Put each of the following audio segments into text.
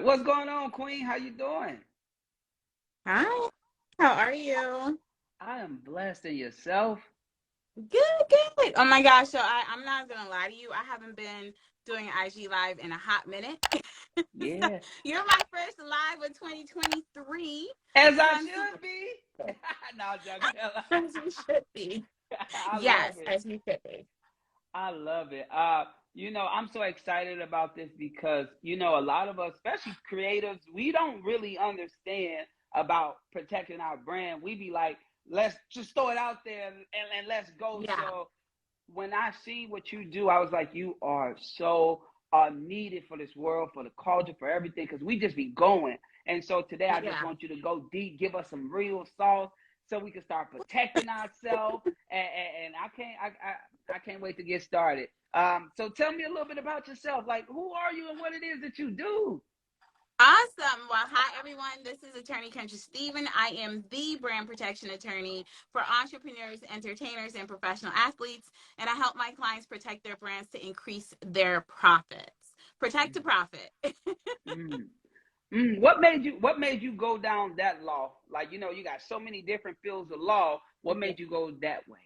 What's going on, Queen? How you doing? Hi, how are you? I am blessed in yourself. Good, good. Oh my gosh, so I'm not gonna lie to you. I haven't been doing IG live in a hot minute. So Yeah, you're my first live of 2023. as So I I'm super should be. No, Dontell. as you should be. I love Yes, it. as you should be. I love it. I'm so excited about this because a lot of us, especially creatives, we don't really understand about protecting our brand. We be like, let's just throw it out there and let's go. Yeah, So when I see what you do, I was like, you are so needed for this world, for the culture, for everything, because we just be going. And so today, I just yeah. want you to go deep, give us some real sauce, so we can start protecting ourselves. And I can't wait to get started. So tell me a little bit about yourself. Like, who are you and what it is that you do? Awesome. Well, hi everyone. This is attorney Kendra Stephen. I am the brand protection attorney for entrepreneurs, entertainers, and professional athletes, and I help my clients protect their brands to increase their profits. Protect to profit. Mm. What made you go down that law? Like, you got so many different fields of law. What Yeah. made you go that way?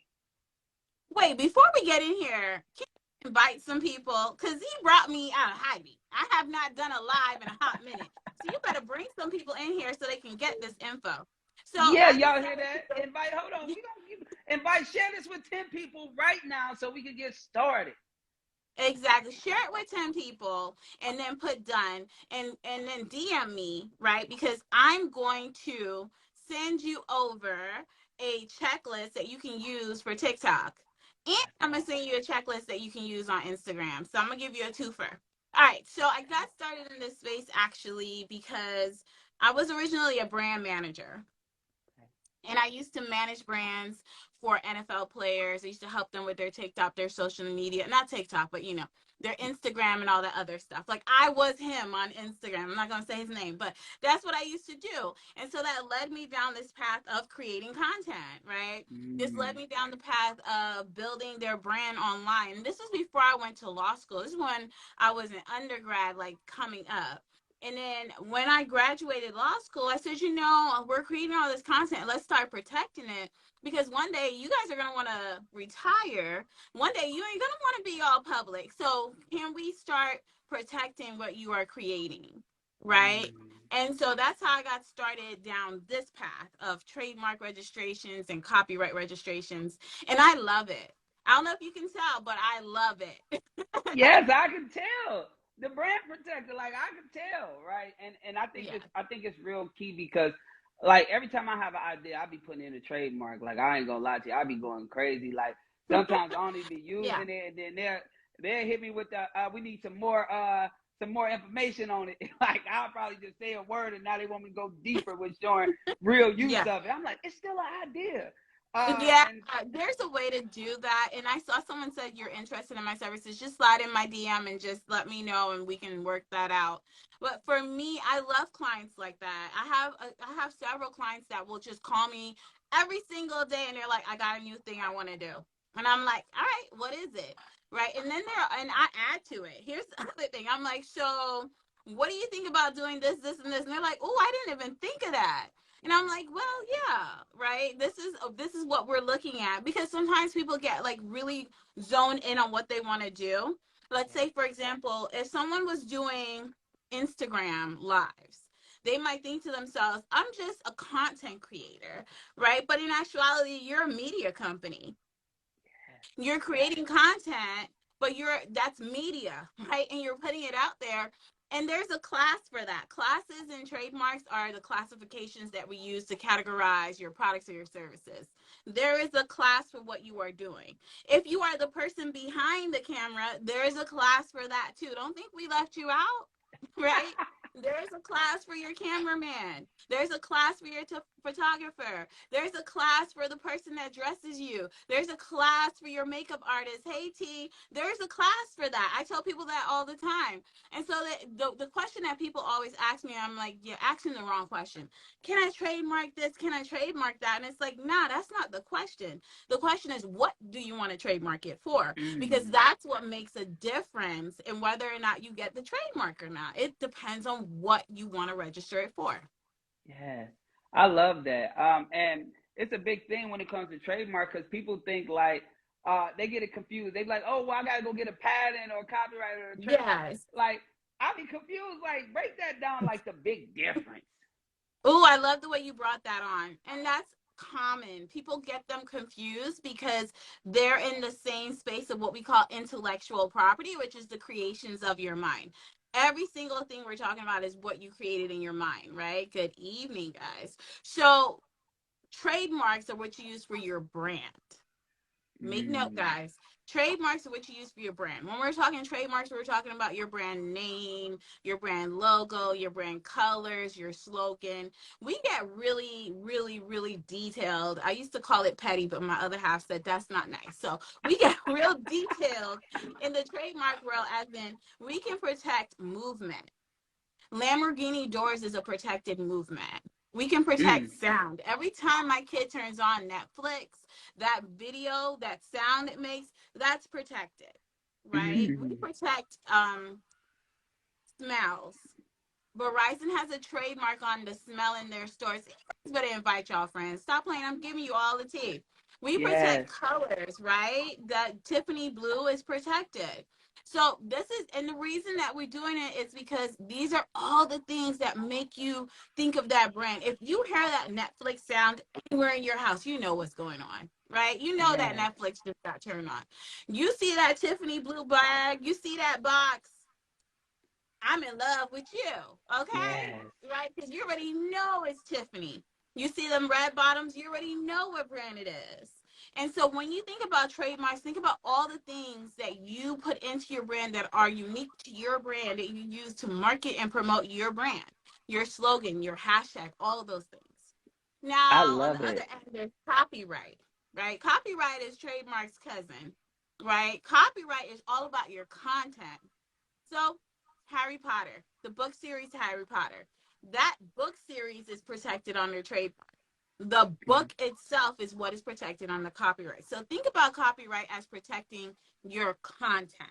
Wait, before we get in here, can you invite some people? Because he brought me out of hiding. I have not done a live in a hot minute. So you better bring some people in here so they can get this info. So Yeah, I y'all hear decided to that? go. Invite. Hold on. We gonna invite. Share this with 10 people right now so we can get started. Exactly. Share it with 10 people and then put done and then DM me, right? Because I'm going to send you over a checklist that you can use for TikTok. And That's I'm going to awesome. send you a checklist that you can use on Instagram. So I'm going to give you a twofer. All right. So I got started in this space actually because I was originally a brand manager. And I used to manage brands for NFL players. I used to help them with their TikTok, their social media, not TikTok, but their Instagram and all that other stuff. Like I was him on Instagram. I'm not going to say his name, but that's what I used to do. And so that led me down this path of creating content, right? This led Mm. me down the path of building their brand online. And this was before I went to law school. This is when I was an undergrad, like coming up. And then when I graduated law school, I said, we're creating all this content. Let's start protecting it because one day you guys are going to want to retire. One day you ain't going to want to be all public. So can we start protecting what you are creating? Right. Mm. And so that's how I got started down this path of trademark registrations and copyright registrations. And I love it. I don't know if you can tell, but I love it. Yes, I can tell. The brand protector, like I can tell, right? And I think Yeah. it's real key because like every time I have an idea, I be putting in a trademark. Like I ain't gonna lie to you, I be going crazy. Like sometimes I don't even be Yeah. using it, and then they'll hit me with the we need some more information on it. Like I'll probably just say a word, and now they want me to go deeper with showing real use Yeah. of it. I'm like, it's still an idea. Yeah, And there's a way to do that. And I saw someone said you're interested in my services. Just slide in my DM and just let me know and we can work that out. But for me, I love clients like that. I have several clients that will just call me every single day and they're like, I got a new thing I want to do. And I'm like, all right, what is it? Right. And then I add to it. Here's the other thing. I'm like, so what do you think about doing this, this, and this? And they're like, oh, I didn't even think of that. And I'm like, well, yeah, right. This is what we're looking at because sometimes people get like really zoned in on what they want to do. Let's say, for example, if someone was doing Instagram lives, they might think to themselves, I'm just a content creator, right? But in actuality, you're a media company. You're creating content, but that's media, right? And you're putting it out there. And there's a class for that. Classes and trademarks are the classifications that we use to categorize your products or your services. There is a class for what you are doing. If you are the person behind the camera, there is a class for that too. Don't think we left you out, right? There's a class for your cameraman. There's a class for your photographer. There's a class for the person that dresses you. There's a class for your makeup artist. Hey T, there's a class for that. I tell people that all the time. And so the question that people always ask me, I'm like, you're asking the wrong question. Can I trademark this? Can I trademark that? And it's like, nah, that's not the question. The question is, what do you want to trademark it for? Because Mm. that's what makes a difference in whether or not you get the trademark or not. It depends on what you want to register it for. Yes, I love that. And it's a big thing when it comes to trademark because people think like they get it confused. They be like, oh, well, I gotta go get a patent or a copyright or a trademark. Yes. Like, I be confused. Like, break that down. Like the big difference. Oh, I love the way you brought that on. And that's common. People get them confused because they're in the same space of what we call intellectual property, which is the creations of your mind. Every single thing we're talking about is what you created in your mind, right? Good evening, guys. So, trademarks are what you use for your brand. Make note, Mm. guys. Trademarks are what you use for your brand. When we're talking trademarks, we're talking about your brand name, your brand logo, your brand colors, your slogan. We get really, really, really detailed. I used to call it petty, but my other half said that's not nice. So we get real detailed in the trademark world, as in we can protect movement. Lamborghini doors is a protected movement. We can protect Mm. sound. Every time my kid turns on Netflix, that video, that sound it makes, that's protected, right? We Mm. protect smells. Verizon has a trademark on the smell in their stores. You guys better invite y'all friends. Stop playing. I'm giving you all the tea. We protect Yes, colors, right? That Tiffany blue is protected. So this is, and the reason that we're doing it is because these are all the things that make you think of that brand. If you hear that Netflix sound anywhere in your house, you know what's going on, right? You know that yes, Netflix just got turned on. You see that Tiffany blue bag, you see that box, I'm in love with you, yes. okay? Right? Because you already know it's Tiffany. You see them red bottoms, you already know what brand it is. And so when you think about trademarks, think about all the things that you put into your brand that are unique to your brand that you use to market and promote your brand, your slogan, your hashtag, all of those things. I Now, on love the other it. end, there's copyright, right? Copyright is trademark's cousin, right? Copyright is all about your content. So, Harry Potter, the book series Harry Potter, that book series is protected under trademark. The Mm. book itself is what is protected under copyright. So, think about copyright as protecting your content.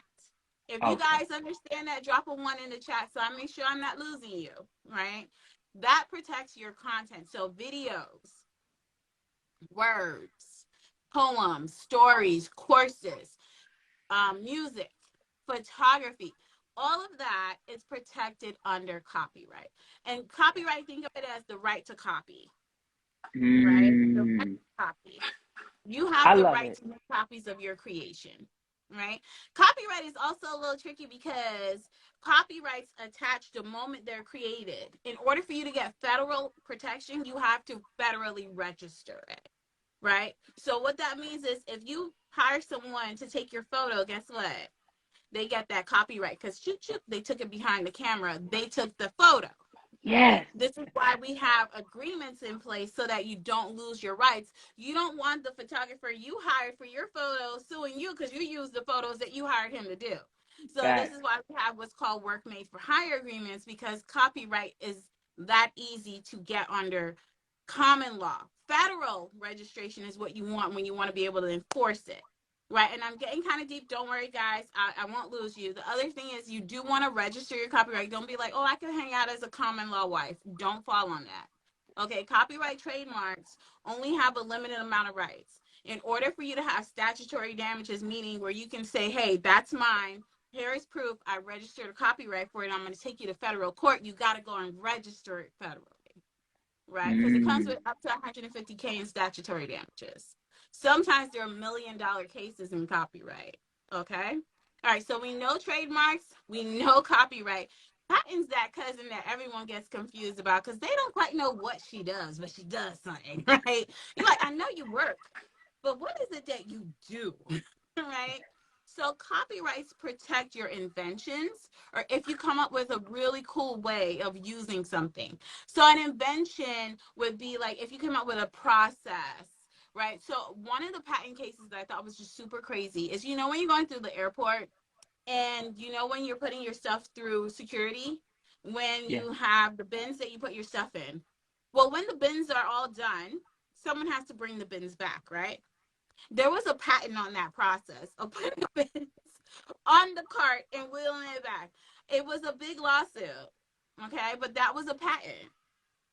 If you Okay. guys understand that, drop a one in the chat so I make sure I'm not losing you, right? That protects your content. So, videos, words, poems, stories, courses, music, photography, all of that is protected under copyright. And copyright, think of it as the right to copy, right? The right Mm. to copy. You I have the love right it. to make copies of your creation, right? Copyright is also a little tricky because copyrights attach the moment they're created. In order for you to get federal protection, you have to federally register it, right? So what that means is if you hire someone to take your photo, guess what? They get that copyright because shoot, shoot, they took it behind the camera. They took the photo. Yes. This is why we have agreements in place so that you don't lose your rights. You don't want the photographer you hired for your photos suing you because you used the photos that you hired him to do. So this is Facts. why we have what's called work made for hire agreements because copyright is that easy to get under common law. Federal registration is what you want when you want to be able to enforce it. Right, and I'm getting kind of deep. Don't worry, guys. I won't lose you. The other thing is you do want to register your copyright. Don't be like, oh, I can hang out as a common law wife. Don't fall on that. Okay, copyright trademarks only have a limited amount of rights. In order for you to have statutory damages, meaning where you can say, hey, that's mine. Here is proof I registered a copyright for it. I'm going to take you to federal court. You got to go and register it federally, right? Because it comes Mm. with up to 150K in statutory damages. Sometimes there are $1 million cases in copyright. Okay. All right. So we know trademarks, we know copyright. Patent's that cousin that everyone gets confused about because they don't quite know what she does, but she does something, right? You're like, I know you work, but what is it that you do? Right? So copyrights protect your inventions, or if you come up with a really cool way of using something. So an invention would be like if you come up with a process, right? So one of the patent cases that I thought was just super crazy is, when you're going through the airport, and when you're putting your stuff through security, when Yeah. you have the bins that you put your stuff in. Well, when the bins are all done, someone has to bring the bins back, right? There was a patent on that process of putting the bins on the cart and wheeling it back. It was a big lawsuit, okay? But that was a patent,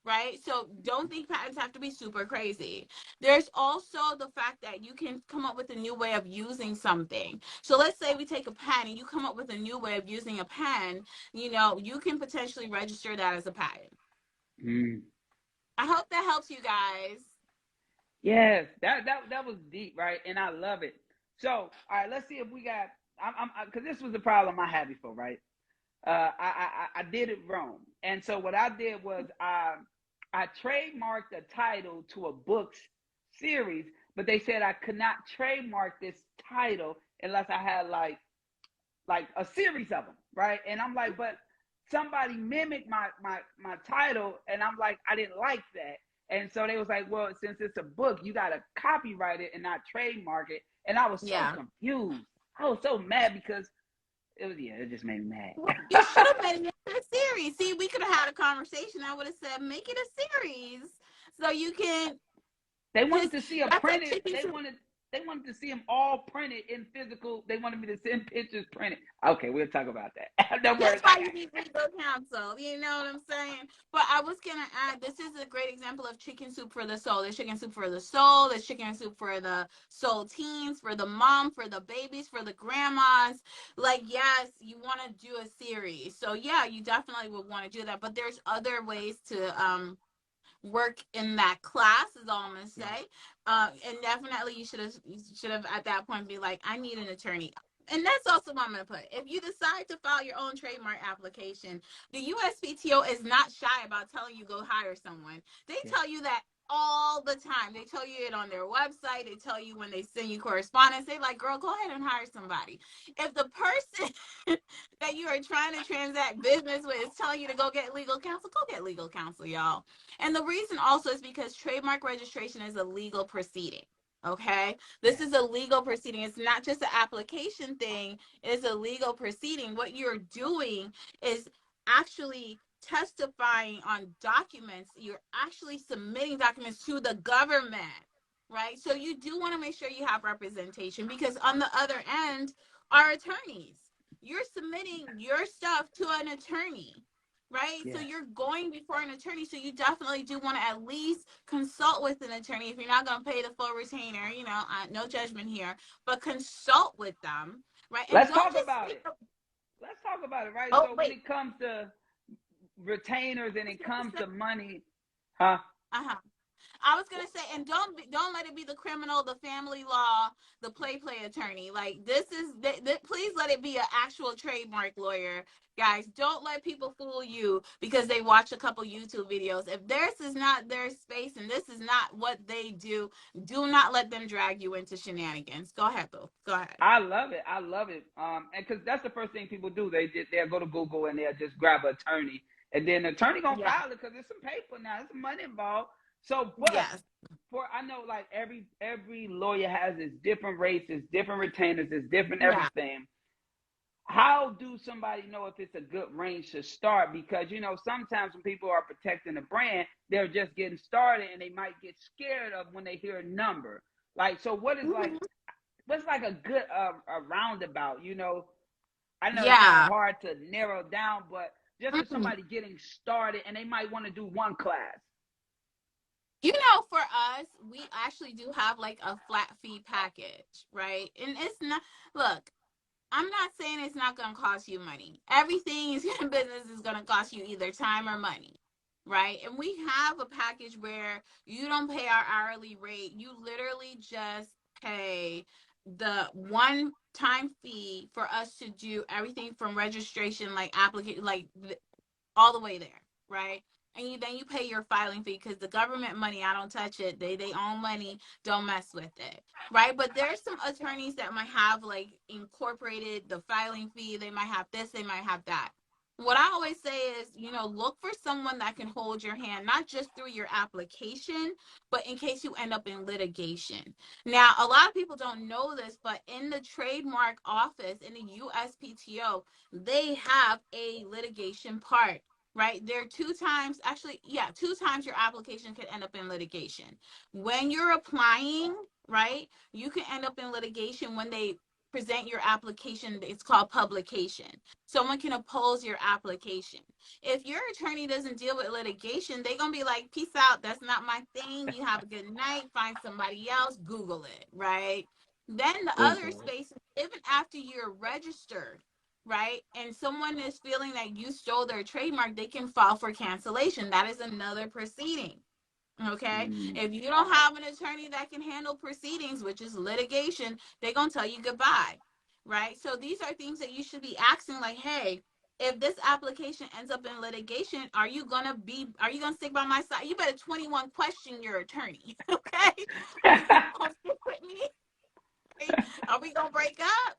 right? So don't think patents have to be super crazy. There's also the fact that you can come up with a new way of using something. So let's say we take a pen and you come up with a new way of using a pen, you can potentially register that as a patent. Mm. I hope that helps you guys. Yes, that was deep, right? And I love it. So, all right, let's see if we got. Because this was the problem I had before, right? I did it wrong, and so what I did was I trademarked a title to a book's series, but they said I could not trademark this title unless I had like a series of them, right? And I'm like, but somebody mimicked my title, and I'm like, I didn't like that. And so they was like, well, since it's a book, you gotta copyright it and not trademark it. And I was so Yeah. confused. I was so mad because it just made me Well, mad. you should have made it into a series. See, we could have had a conversation. I would have said, make it a series so you can, They because wanted to see them that's a printed. chicken soup. They wanted to see them all printed in physical. They wanted me to send pictures printed. Okay, we'll talk about that. Don't worry, That's I why you got need legal counsel. You know what I'm saying? But I was gonna add, this is a great example of chicken soup for the soul. There's chicken soup for the soul. There's chicken soup for the soul teens, for the mom, for the babies, for the grandmas. Like, yes, you want to do a series. So yeah, you definitely would want to do that. But there's other ways to work in that class is all I'm gonna you. say. And definitely you should have at that point be like, I need an attorney. And that's also what I'm gonna put. If you decide to file your own trademark application, the USPTO is not shy about telling you go hire someone. They Yeah. tell you that all the time. They tell you it on their website. They tell you when they send you correspondence. They like, girl, go ahead and hire somebody. If the person that you are trying to transact business with is telling you to go get legal counsel, go get legal counsel, y'all. And the reason also is because trademark registration is a legal proceeding. Okay. This Yeah. is a legal proceeding. It's not just an application thing, it's a legal proceeding. What you're doing is actually testifying on documents. You're actually submitting documents to the government, right? So you do want to make sure you have representation because on the other end are attorneys. You're submitting your stuff to an attorney, right? So Yes. you're going before an attorney. So you definitely do want to at least consult with an attorney. If you're not going to pay the full retainer, no judgment here, but consult with them, right? And Let's don't talk just about think, it. Let's talk about it, right? oh, So when wait. it comes to retainers and I was it going to comes say, to money, huh? uh-huh. I was gonna say, and don't let it be the criminal, the family law, the play attorney. Like this is, please let it be an actual trademark lawyer, guys. Don't let people fool you because they watch a couple YouTube videos. If this is not their space and this is not what they do not let them drag you into shenanigans. Go ahead, Boo. Go ahead. I love it. I love it. And because that's the first thing people do. They'll go to Google and they'll just grab an attorney, and then the attorney gonna Yeah. file it because there's some paper now, there's some money involved. So, but Yes. for I know like every lawyer has its different rates, its different retainers, its different Yeah. everything. How do somebody know if it's a good range to start? Because sometimes when people are protecting a brand, they're just getting started and they might get scared of when they hear a number. Like, so what is like Mhm. what's like a good a roundabout? I know it's kind of Yeah. hard to narrow down, but just for Mhm. somebody getting started and they might want to do one class. For us, we actually do have like a flat fee package, right? And it's not, look, I'm not saying it's not going to cost you money. Everything in business is going to cost you either time or money, right? And we have a package where you don't pay our hourly rate. You literally just pay the one time fee for us to do everything from registration, like application, like all the way there, right? and then you pay your filing fee, because the government money, I don't touch it. They own money, don't mess with it, right? But there's some attorneys that might have like incorporated the filing fee. They might have this, they might have that. What I always say is, look for someone that can hold your hand, not just through your application, but in case you end up in litigation. Now, a lot of people don't know this, but in the trademark office, in the USPTO, they have a litigation part, right? There are two times, actually, yeah, two times your application could end up in litigation. When you're applying, right, you can end up in litigation when they present your application. It's called publication. Someone can oppose your application. If your attorney doesn't deal with litigation, they're going to be like, peace out. That's not my thing. You have a good night. Find somebody else. Google it, right? Then the other Google it. space is even after you're registered, right? And someone is feeling that you stole their trademark, they can file for cancellation. That is another proceeding. Okay. Mm. If you don't have an attorney that can handle proceedings, which is litigation, they're going to tell you goodbye. Right. So these are things that you should be asking, like, hey, if this application ends up in litigation, are you going to stick by my side? You better 21 question your attorney. Okay. Are you going to stick with me? Are we gonna break up?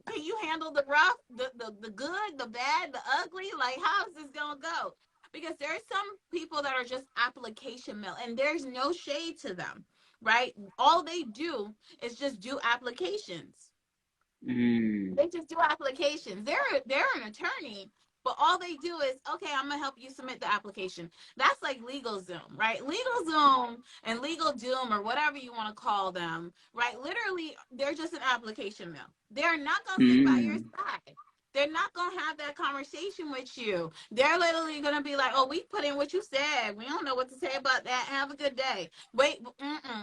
Can you handle the rough, the good, the bad, the ugly? Like, how is this gonna go? Because there's some people that are just application mill, and there's no shade to them, right? All they do is just do applications. Mm. They just do applications. They're an attorney, but all they do is, okay, I'm gonna help you submit the application. That's like LegalZoom, right? LegalZoom and Legal Doom, or whatever you want to call them, right? Literally, they're just an application mill. They're not gonna stick by your Mm. side. They're not gonna have that conversation with you. They're literally gonna be like, "Oh, we put in what you said. We don't know what to say about that. Have a good day. Wait,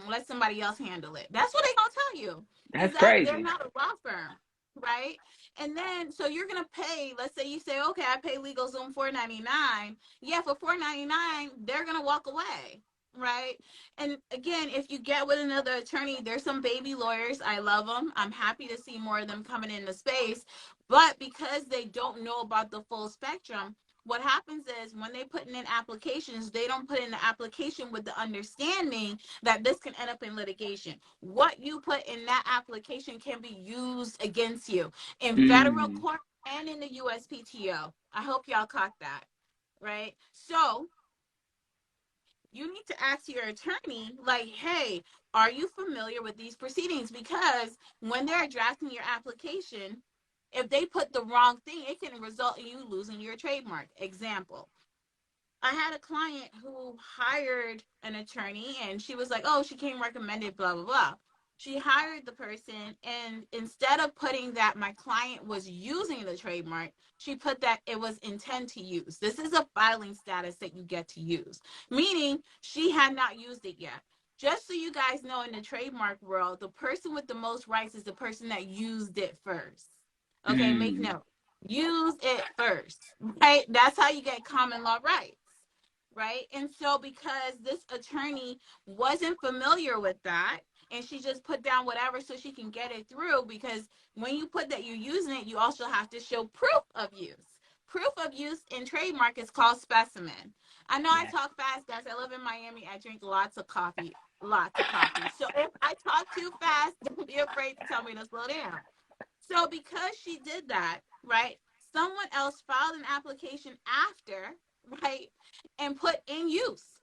let somebody else handle it." That's what they're gonna tell you. Is That's that they're crazy. not a law firm, right? And then, so you're gonna pay. Let's say you say, okay, I pay LegalZoom $4.99. Yeah, for $4.99, they're gonna walk away, right? And again, if you get with another attorney, there's some baby lawyers. I love them. I'm happy to see more of them coming into space. But because they don't know about the full spectrum, what happens is when they put in applications, they don't put in the application with the understanding that this can end up in litigation. What you put in that application can be used against you in federal Mm. court and in the USPTO. I hope y'all caught that, right? So you need to ask your attorney, like, hey, are you familiar with these proceedings? Because when they're drafting your application, if they put the wrong thing, it can result in you losing your trademark. Example, I had a client who hired an attorney, and she was like, oh, she came recommended, blah, blah, blah. She hired the person, and instead of putting that my client was using the trademark, she put that it was intend to use. This is a filing status that you get to use, meaning she had not used it yet. Just so you guys know, in the trademark world, the person with the most rights is the person that used it first. Okay, make Mm. note. Use it first, right? That's how you get common law rights, right? And so because this attorney wasn't familiar with that, and she just put down whatever so she can get it through, because when you put that you're using it, you also have to show proof of use. Proof of use in trademark is called specimen. I know I Yes. talk fast, guys. I live in Miami. I drink lots of coffee. Lots of coffee. So if I talk too fast, don't be afraid to tell me to slow down. So because she did that, right? Someone else filed an application after, right? And put in use.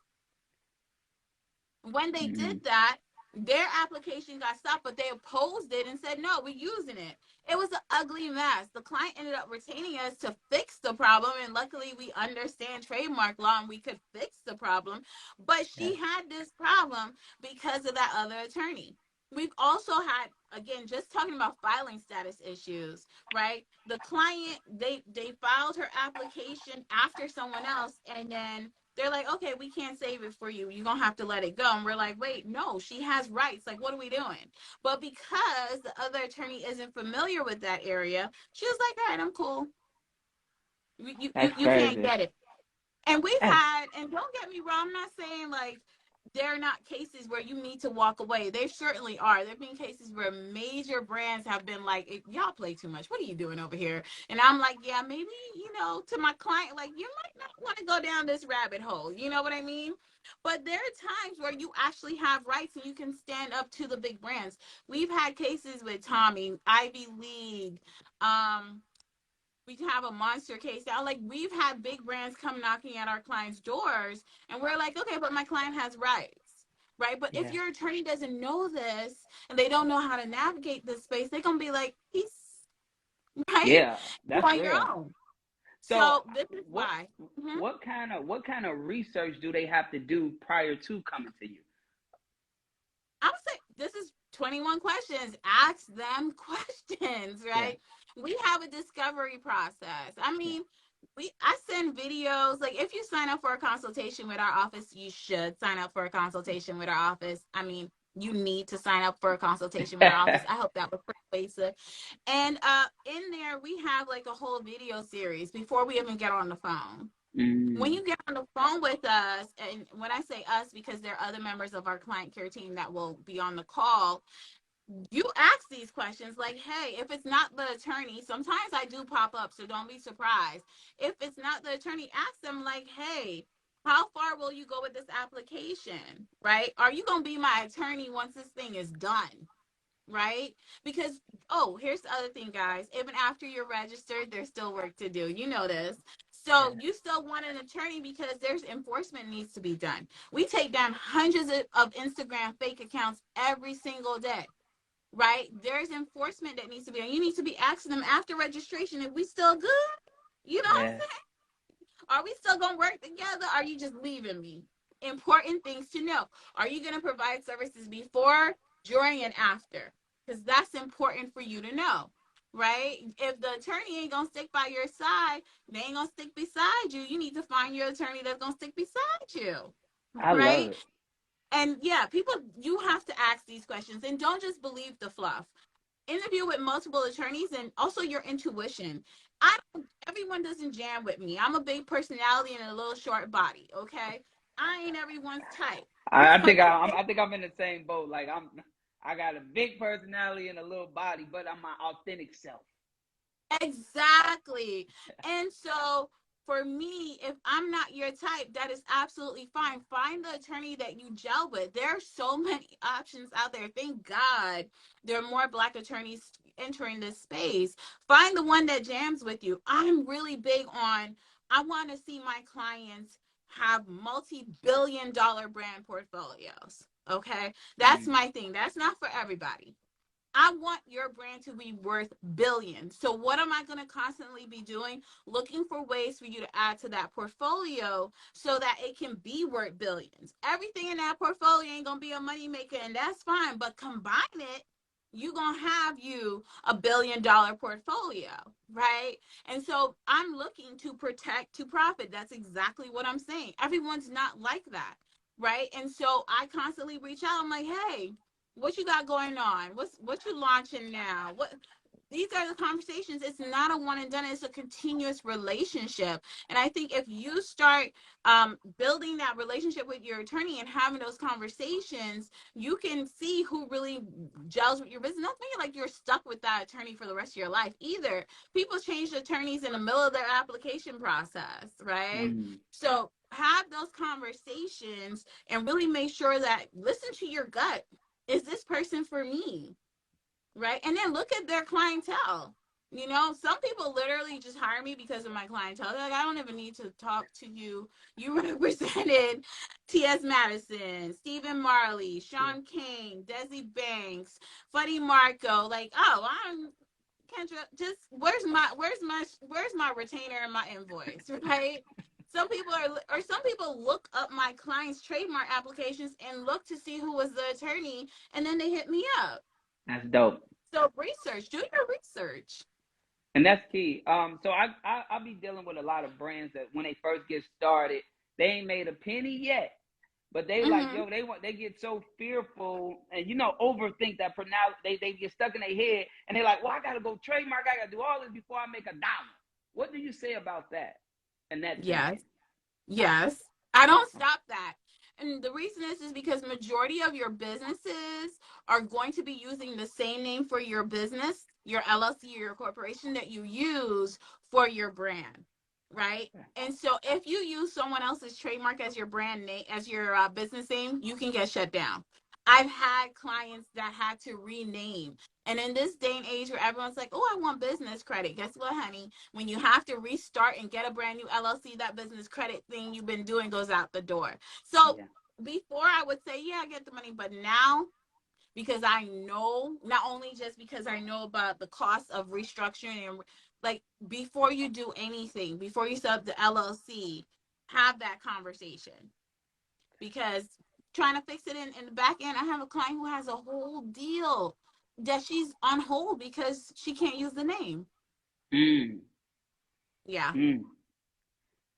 When they did Mm. that, their application got stopped, but they opposed it and said, no, we're using it. It was an ugly mess. The client ended up retaining us to fix the problem. And luckily, we understand trademark law and we could fix the problem. But Yes. she had this problem because of that other attorney. We've also had, again, just talking about filing status issues, right? The client, they filed her application after someone else, and then they're like, okay, we can't save it for you. You're going to have to let it go. And we're like, wait, no, she has rights. Like, what are we doing? But because the other attorney isn't familiar with that area, she was like, all right, I'm cool. You, you, you, That's you can't crazy. get it. And we've That's had, and don't get me wrong, I'm not saying like they're not cases where you need to walk away. There certainly are. There have been cases where major brands have been like, y'all play too much. What are you doing over here? And I'm like, yeah, maybe, to my client, like, you might not want to go down this rabbit hole. You know what I mean? But there are times where you actually have rights and you can stand up to the big brands. We've had cases with Tommy, Ivy League, we have a monster case now. Like, we've had big brands come knocking at our clients' doors, and we're like, okay, but my client has rights, right? But if Yeah. your attorney doesn't know this and they don't know how to navigate this space, they're gonna be like, peace, right? Yeah, You're that's on your real. own. So So this is what why. Mhm. what kind of research do they have to do prior to coming to you? I would say this is 21 questions. Ask them questions, Yeah, right? We have a discovery process. I yeah, mean, I send videos. Like, if you sign up for a consultation with our office, you should sign up for a consultation with our office. I mean, you need to sign up for a consultation with our office. I hope that was persuasive. And in there we have like a whole video series before we even get on the phone. When mm, you get on the phone with us, and when I say us, because there are other members of our client care team that will be on the call, you ask these questions like, hey, if it's not the attorney, sometimes I do pop up, so don't be surprised. If it's not the attorney, ask them like, hey, how far will you go with this application, right? Are you going to be my attorney once this thing is done? Right? Because, oh, here's the other thing, guys. Even after you're registered, there's still work to do. You know this. So yeah, you still want an attorney because there's enforcement needs to be done. We take down hundreds of Instagram fake accounts every single day, right? There's enforcement that needs to be done. You need to be asking them after registration if we still good. You know what I'm yeah. saying? Are we still going to work together? Are you just leaving me? Important things to know. Are you going to provide services before, during, and after? Because that's important for you to know, right? If the attorney ain't going to stick by your side, they ain't going to stick beside you. You need to find your attorney that's going to stick beside you, I love right? it. And yeah, people, you have to ask these questions and don't just believe the fluff. Interview with multiple attorneys and also your intuition. Everyone doesn't jam with me. I'm a big personality and a little short body, okay? I ain't everyone's type. I think Okay? I think I'm in the same boat. Like I got a big personality and a little body, but I'm my authentic self. Exactly. And so for me, if I'm not your type, that is absolutely fine. Find the attorney that you gel with. There are so many options out there. Thank God there are more Black attorneys entering this space. Find the one that jams with you. I'm really big on, I want to see my clients have multi-billion-dollar brand portfolios. Okay. That's Mm, my thing. That's not for everybody. I want your brand to be worth billions. So what am I going to constantly be doing? Looking for ways for you to add to that portfolio so that it can be worth billions. Everything in that portfolio ain't going to be a moneymaker, and that's fine. But combine it, you're going to have you $1 billion portfolio, right? And so I'm looking to protect to profit. That's exactly what I'm saying. Everyone's not like that, right? And so I constantly reach out. I'm like, hey, what you got going on? What you launching now? What These are the conversations. It's not a one and done. It's a continuous relationship. And I think if you start building that relationship with your attorney and having those conversations, you can see who really gels with your business. Don't think like you're stuck with that attorney for the rest of your life either. People change attorneys in the middle of their application process, right? mm. So have those conversations and really make sure that listen to your gut. Is this person for me? Right. And then look at their clientele. Some people literally just hire me because of my clientele. They're like, I don't even need to talk to you. You represented T.S. Madison, Stephen Marley, Yeah. Sean King, Desi Banks, Funny Marco. Like, oh, I'm Kendra. Just where's my retainer and my invoice, right? Some people look up my clients' trademark applications and look to see who was the attorney, and then they hit me up. That's dope. So do your research. And that's key. So I'll be dealing with a lot of brands that when they first get started, they ain't made a penny yet. But they like, Mm-hmm. yo, they get so fearful and overthink that pronounce they get stuck in their head and they're like, well, I gotta go trademark, I gotta do all this before I make $1. What do you say about that and that Yes. thinking? Yes. I don't stop that. And the reason is because majority of your businesses are going to be using the same name for your business, your LLC or your corporation that you use for your brand, right? And so if you use someone else's trademark as your brand name, as your business name, you can get shut down. I've had clients that had to rename. And in this day and age where everyone's like, oh, I want business credit. Guess what, honey? When you have to restart and get a brand new LLC, that business credit thing you've been doing goes out the door. So Yeah. before I would say, yeah, I get the money. But now, because I know, not only just because I know about the cost of restructuring and like before you do anything, before you set up the LLC, have that conversation. Because trying to fix it in the back end, I have a client who has a whole deal that she's on hold because she can't use the name. Mm. Yeah. Mm.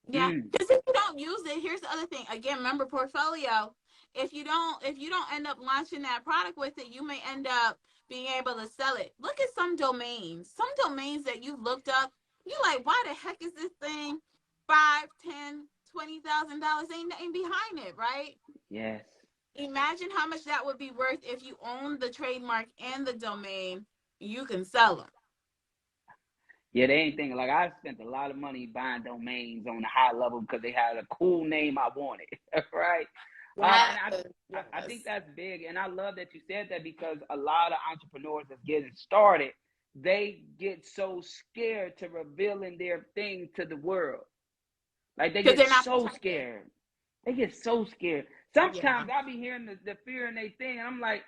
Yeah, Mm. because if you don't use it, here's the other thing. Again, remember portfolio. If you don't end up launching that product with it, you may end up being able to sell it. Look at some domains that you've looked up. You're like, why the heck is this thing 5, 10, $20,000? Ain't nothing behind it, right? Yes. Imagine how much that would be worth if you own the trademark and the domain. You can sell them. Yeah, they ain't thinking like I spent a lot of money buying domains on the high level because they had a cool name I wanted, right? And Yes, I think yes. that's big, and I love that you said that because a lot of entrepreneurs that's getting started, they get so scared to revealing their thing to the world. Like they Because get they're not so protected. scared. They get so scared. Yeah. Sometimes I be hearing the fear in their thing, and I'm like,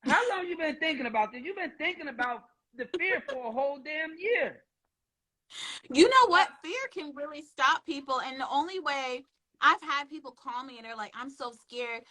how long you been thinking about this? You've been thinking about the fear for a whole damn year. You know Uh, what? Fear can really stop people. And the only way I've had people call me and they're like, I'm so scared.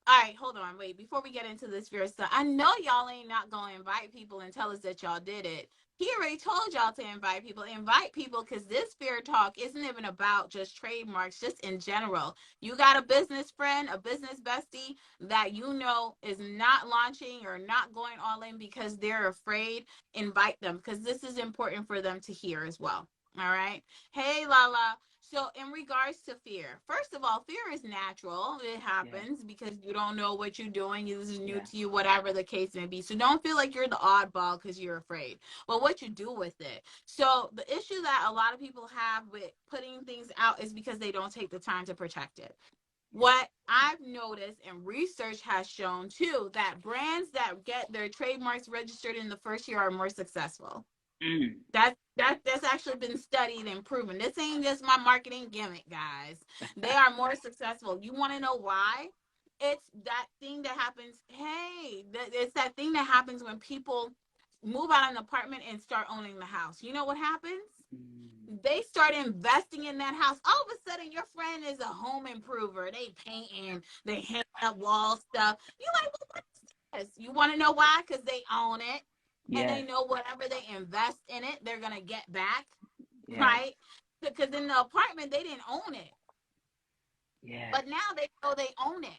All right, hold on, wait. Before we get into this fear stuff, I know y'all ain't not gonna invite people and tell us that y'all did it. He already told y'all to invite people. Invite people because this fear talk isn't even about just trademarks, just in general. You got a business friend, a business bestie that you know is not launching or not going all in because they're afraid. Invite them because this is important for them to hear as well. All right. Hey, Lala. So, in regards to fear, first of all, fear is natural. It yeah, happens because you don't know what you're doing. This is new yeah, to you, whatever the case may be. So, don't feel like you're the oddball because you're afraid. But what you do with it. So, the issue that a lot of people have with putting things out is because they don't take the time to protect it. yeah. What I've noticed and research has shown too that brands that get their trademarks registered in the first year are more successful. Mm. That's actually been studied and proven. This ain't just my marketing gimmick, guys. They are more successful. You want to know why? It's that thing that happens. Hey, it's that thing that happens when people move out of an apartment and start owning the house. You know what happens? Mm. They start investing in that house. All of a sudden, your friend is a home improver. They painting, they hang up wall stuff. You're like, well, what's this? You want to know why? Because they own it and they Yes, know whatever they invest in it, they're gonna get back, yes, right? Because in the apartment they didn't own it, yes. but now they know they own it.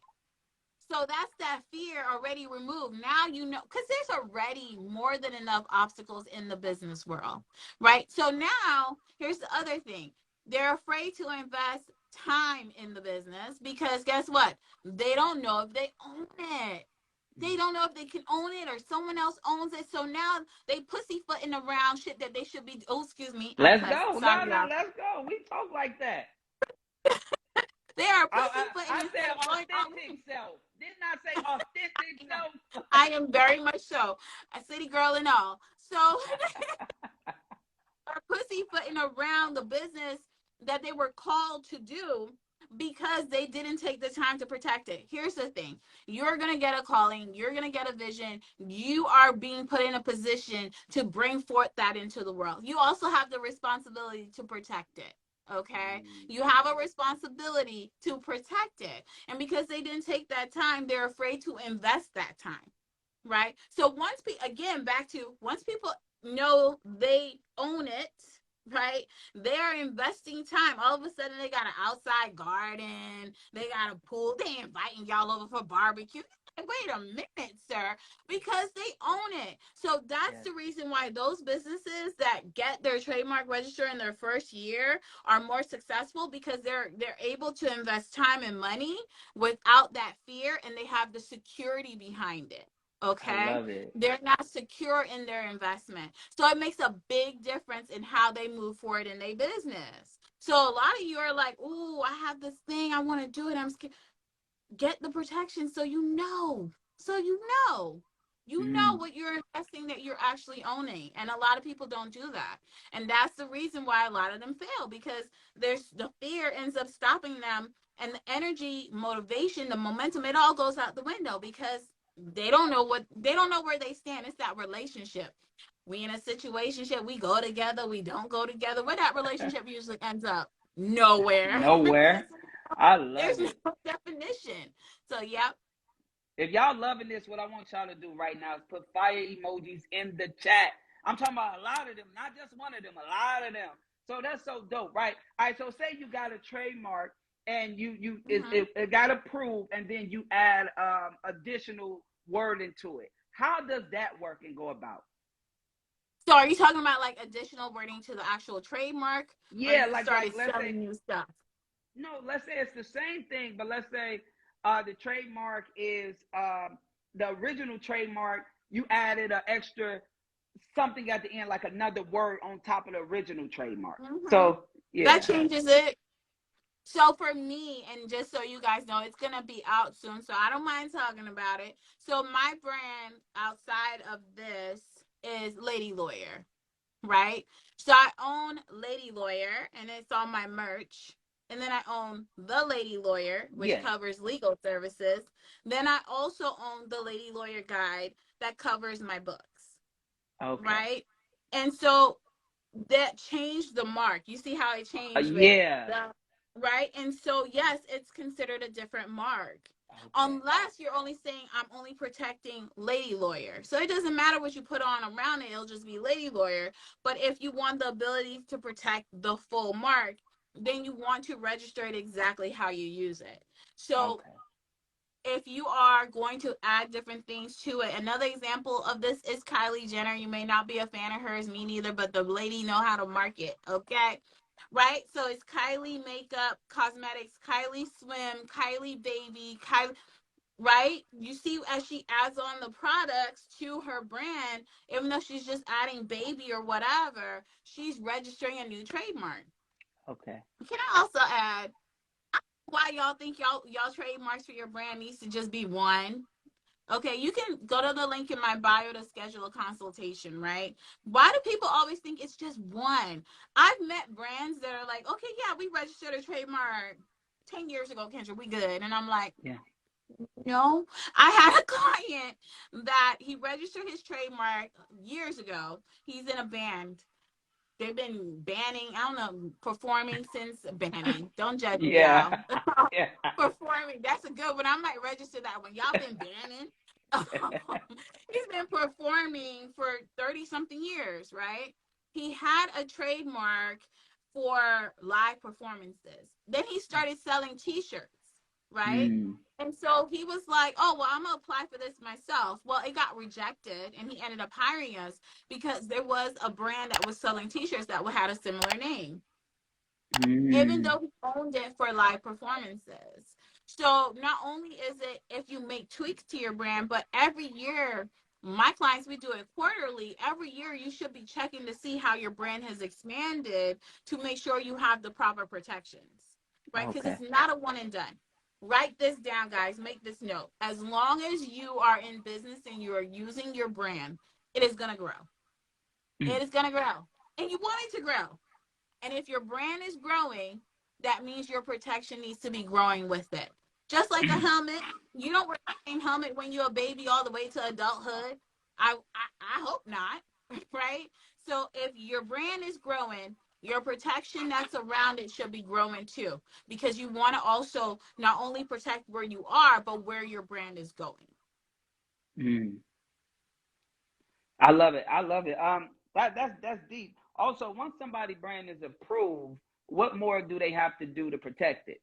So that's that fear already removed. Now you know, because there's already more than enough obstacles in the business world, right? So now here's the other thing: they're afraid to invest time in the business because guess what? They don't know if they own it. They Mm. don't know if they can own it or someone else owns it. So now they pussyfooting around shit that they should be. Oh, excuse me, I Let's cussed. go. No, Sorry, no, y'all. let's go. We talk like that. They are I pussyfooting instead said of going all authentic self. Didn't I say authentic in. self? I am very much so a city girl and all. So are pussyfooting around the business that they were called to do because they didn't take the time to protect it. Here's the thing: you're going to get a calling, you're going to get a vision, you are being put in a position to bring forth that into the world. You also have the responsibility to protect it. Okay, Mm. you have a responsibility to protect it, and because they didn't take that time, they're afraid to invest that time, right? So again, back to once people know they own it, right? They're investing time. All of a sudden, they got an outside garden, they got a pool, they inviting y'all over for barbecue. wait a minute, sir, because they own it. So that's Yes. the reason why those businesses that get their trademark registered in their first year are more successful, because they're able to invest time and money without that fear, and they have the security behind it. I Okay? love it. They're not secure in their investment. So it makes a big difference in how they move forward in their business. So a lot of you are like, "Ooh, I have this thing, I want to do it. I'm scared." Get the protection so you know. So you know Mm. what you're investing, that you're actually owning. And a lot of people don't do that. And that's the reason why a lot of them fail, because there's the fear ends up stopping them, and the energy, motivation, the momentum, it all goes out the window, because they don't know where they stand. It's that relationship. We in a situationship, we go together, we don't go together. Where that relationship usually ends up? Nowhere. Nowhere. I There's love no it. definition. So, yep. If y'all loving this, what I want y'all to do right now is put fire emojis in the chat. I'm talking about a lot of them, not just one of them, a lot of them. So that's so dope, right? All right, so say you got a trademark and Mm-hmm. it got approved, and then you add additional wording to it. How does that work and go about? So, are you talking about like additional wording to the actual trademark, or Yeah, you like started let's say selling new stuff? no, let's say it's the same thing, but let's say the trademark is the original trademark. You added an extra something at the end, like another word on top of the original trademark. Mm-hmm. So That yeah, changes it. So for me, and just so you guys know, it's gonna be out soon, so I don't mind talking about it. So my brand outside of this is Lady Lawyer, right? So I own Lady Lawyer, and it's on my merch. And then I own The Lady Lawyer, which yeah, covers legal services. Then I also own The Lady Lawyer Guide, that covers my books, okay, right? And so that changed the mark. You see how it changed with yeah, the right? And so yes, it's considered a different mark. okay, Unless you're only saying I'm only protecting Lady Lawyer. So it doesn't matter what you put on around it, it'll just be Lady Lawyer. But if you want the ability to protect the full mark, then you want to register it exactly how you use it. So okay, if you are going to add different things to it. Another example of this is Kylie Jenner. You may not be a fan of hers, me neither, but the lady know how to market, okay? Right? So it's Kylie makeup, cosmetics, Kylie swim, Kylie baby, Kylie, right? You see, as she adds on the products to her brand, even though she's just adding baby or whatever, she's registering a new trademark. okay. Can I also add why y'all think y'all trademarks for your brand needs to just be one? Okay, you can go to the link in my bio to schedule a consultation, right? Why do people always think it's just one? I've met brands that are like, okay, yeah, we registered a trademark 10 years ago, Kendra, we good. And I'm like, Yeah. no. I had a client that he registered his trademark years ago. He's in a band. They've been banning, I don't know, performing since banning. Don't judge me, Yeah. y'all. Yeah. Performing. That's a good one. I might register that one. Y'all been banning. He's been performing for 30 something years, right? He had a trademark for live performances. Then he started selling t-shirts, right? Mm, And so he was like, oh, well, I'm going to apply for this myself. Well, it got rejected, and he ended up hiring us because there was a brand that was selling t-shirts that had a similar name, even mm. though he owned it for live performances. So not only is it if you make tweaks to your brand, but every year, my clients, we do it quarterly. Every year, you should be checking to see how your brand has expanded to make sure you have the proper protections, right? Because Okay. it's not a one and done. Write this down, guys. Make this note. As long as you are in business and you are using your brand, it is going to grow. It is going to grow. And you want it to grow. And if your brand is growing, that means your protection needs to be growing with it. Just like a helmet, you don't wear the same helmet when you're a baby all the way to adulthood. I hope not, right? So if your brand is growing, your protection that's around it should be growing too, because you want to also not only protect where you are, but where your brand is going. Mm. I love it. I love it. That's deep. Also, once somebody brand is approved, what more do they have to do to protect it?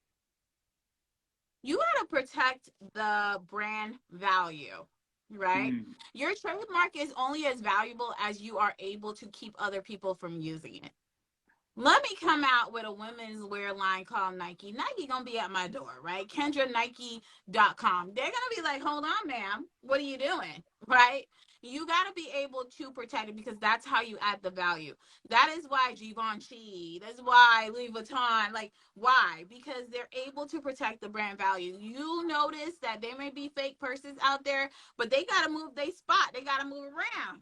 You got to protect the brand value, right? Mm. Your trademark is only as valuable as you are able to keep other people from using it. Let me come out with a women's wear line called Nike. Nike gonna be at my door, right? KendraNike.com. They're gonna be like, hold on, ma'am, what are you doing? Right? You gotta be able to protect it because that's how you add the value. That is why Givenchy, that's why Louis Vuitton, like why? Because they're able to protect the brand value. You notice that there may be fake purses out there, but they gotta move they spot, they gotta move around,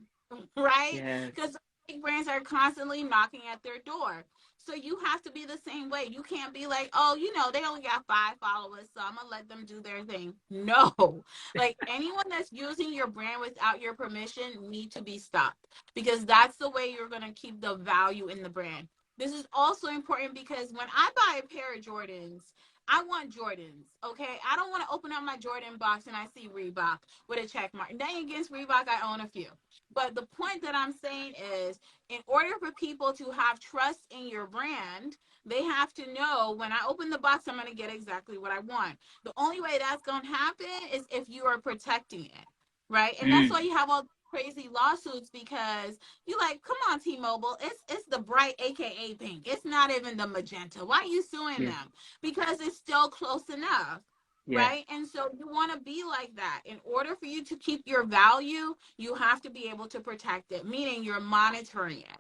right? Yes. Because big brands are constantly knocking at their door. So you have to be the same way. You can't be like, oh, they only got 5 followers, so I'm gonna let them do their thing. No, like anyone that's using your brand without your permission need to be stopped because that's the way you're gonna keep the value in the brand. This is also important because when I buy a pair of Jordans, I want Jordans, okay? I don't want to open up my Jordan box and I see Reebok with a check mark. Nothing against Reebok, I own a few. But the point that I'm saying is, in order for people to have trust in your brand, they have to know when I open the box, I'm going to get exactly what I want. The only way that's going to happen is if you are protecting it, right? And that's why Mm. you have all crazy lawsuits because you like, come on, T-Mobile, it's the bright, aka pink. It's not even the magenta. Why are you suing Yeah. them? Because it's still close enough. Yeah. Right. And so you want to be like that. In order for you to keep your value, you have to be able to protect it, meaning you're monitoring it.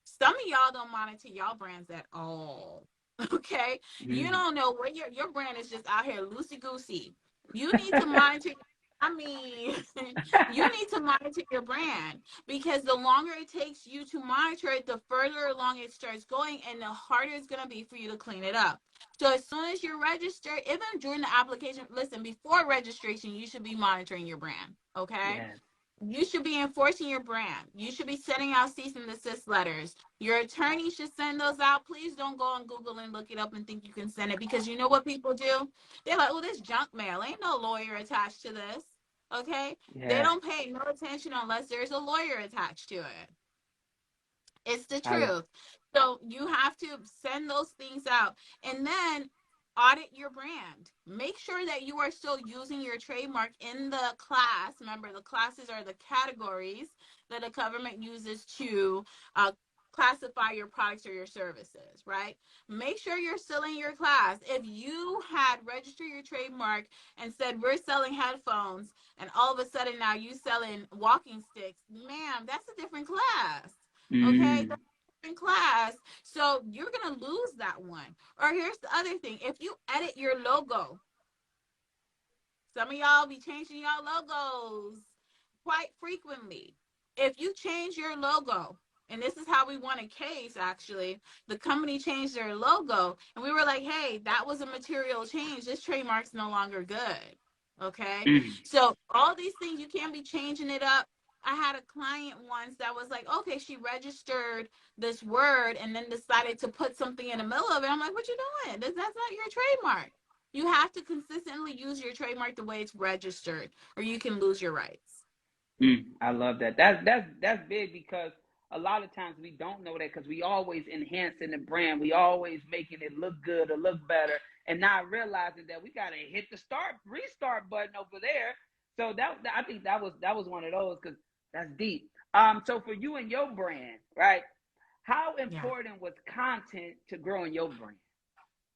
Some of y'all don't monitor y'all brands at all. Okay. You Mm. don't know where your brand is just out here loosey goosey. You need to monitor. I mean, you need to monitor your brand because the longer it takes you to monitor it, the further along it starts going and the harder it's going to be for you to clean it up. So as soon as you're registered, even during the application, listen, before registration, you should be monitoring your brand. Okay. Yes. You should be enforcing your brand. You should be sending out cease and desist letters. Your attorney should send those out. Please don't go on Google and look it up and think you can send it because you know what people do? They're like, oh, this junk mail. Ain't no lawyer attached to this. Okay? They Yeah. don't pay no attention unless there's a lawyer attached to it. It's the I truth. So you have to send those things out and then audit your brand. Make sure that you are still using your trademark in the class. Remember, the classes are the categories that the government uses to classify your products or your services, right? Make sure you're still in your class. If you had registered your trademark and said, we're selling headphones, and all of a sudden now you selling walking sticks, ma'am, that's a different class. Okay, mm. that's in class. So you're gonna lose that one. Or here's the other thing: if you edit your logo, some of y'all be changing y'all logos quite frequently. If you change your logo, and this is how we won a case actually, the company changed their logo, and we were like, hey, that was a material change. This trademark's no longer good. Okay. Mm. So all these things, you can't be changing it up. I had a client once that was like, okay, she registered this word and then decided to put something in the middle of it. I'm like, what you doing? That's not your trademark. You have to consistently use your trademark the way it's registered, or you can lose your rights. Mm. I love that. That's big because a lot of times we don't know that because we always enhancing the brand. We always making it look good or look better, and not realizing that we gotta hit the restart button over there. So I think that was one of those because that's deep. So for you and your brand, right? How Yeah. important was content to growing your brand?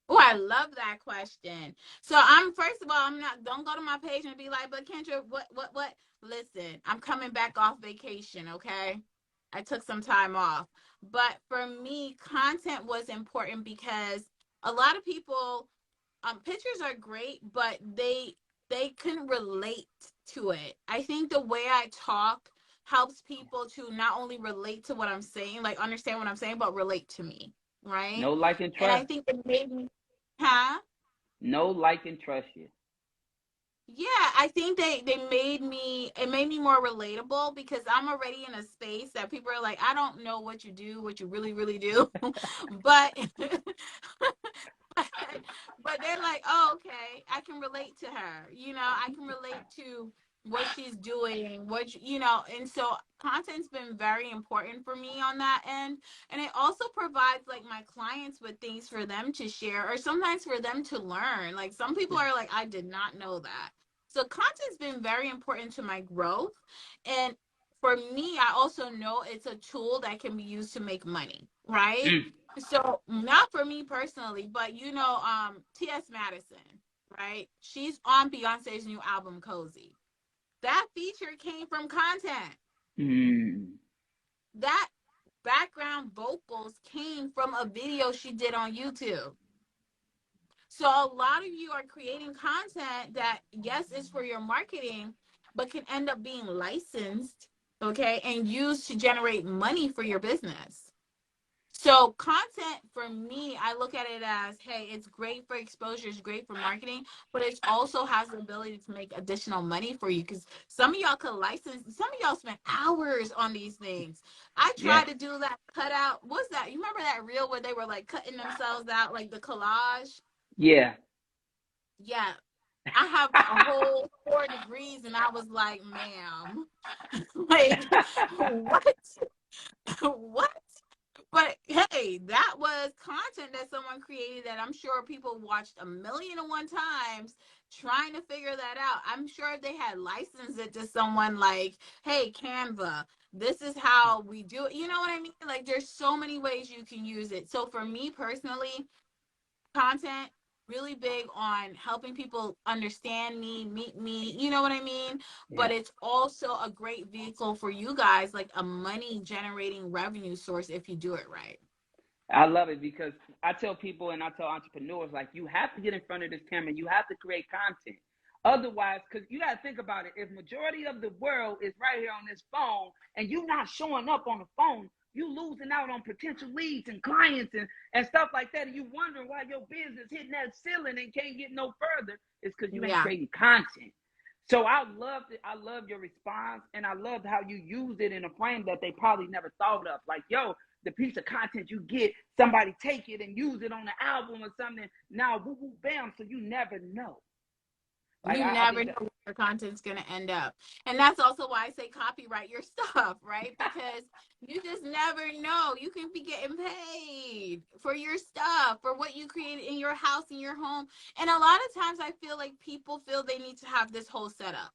Oh, I love that question. So I'm first of all, I'm not don't go to my page and be like, but Kendra, what? Listen, I'm coming back off vacation, okay? I took some time off. But for me, content was important because a lot of people pictures are great, but they couldn't relate to it. I think the way I talk helps people to not only relate to what I'm saying, like understand what I'm saying, but relate to me, right? No, like, and And I trust. think it made me, huh? No, like, and trust you. Yeah, I think they made me it made me more relatable because I'm already in a space that people are like, I don't know what you do, what you really do, but but they're like, oh, okay, I can relate to her. I can relate to what she's doing, and so content's been very important for me on that end. And it also provides like my clients with things for them to share or sometimes for them to learn. Like some people are like, I did not know that. So content's been very important to my growth. And for me, I also know it's a tool that can be used to make money, right? Mm. So not for me personally, but T.S. Madison, right? She's on Beyonce's new album, Cozy. That feature came from content. Mm. That background vocals came from a video she did on YouTube. So a lot of you are creating content that, yes, is for your marketing, but can end up being licensed, okay, and used to generate money for your business. So content for me, I look at it as, hey, it's great for exposure, it's great for marketing, but it also has the ability to make additional money for you because some of y'all could license, some of y'all spend hours on these things. I Yeah. tried to do that cutout. What's that? You remember that reel where they were like cutting themselves out, like the collage? Yeah. Yeah. I have a whole 4 degrees and I was like, ma'am, like, what? What? But hey, that was content that someone created that I'm sure people watched 1,000,001 times trying to figure that out. I'm sure if they had licensed it to someone like, hey, Canva, this is how we do it. You know what I mean? Like there's so many ways you can use it. So for me personally, content really big on helping people understand me, meet me, you know what I mean? But Yeah. it's also a great vehicle for you guys, like a money generating revenue source if you do it right. I love it because I tell people and I tell entrepreneurs, like, you have to get in front of this camera. You have to create content. Otherwise, because you got to think about it. If majority of the world is right here on this phone and you not showing up on the phone, you losing out on potential leads and clients and stuff like that. And you wondering why your business hitting that ceiling and can't get no further. It's because you ain't Yeah. creating content. So I loved it. I love your response, and I loved how you used it in a frame that they probably never thought of. Like, yo, the piece of content you get, somebody take it and use it on the album or something. Now, woo woo, bam. So you never know. Like, You I never think know that, where your content's going to end up. And that's also why I say copyright your stuff, right? Because you just never know. You can be getting paid for your stuff, for what you created in your house, in your home. And a lot of times I feel like people feel they need to have this whole setup.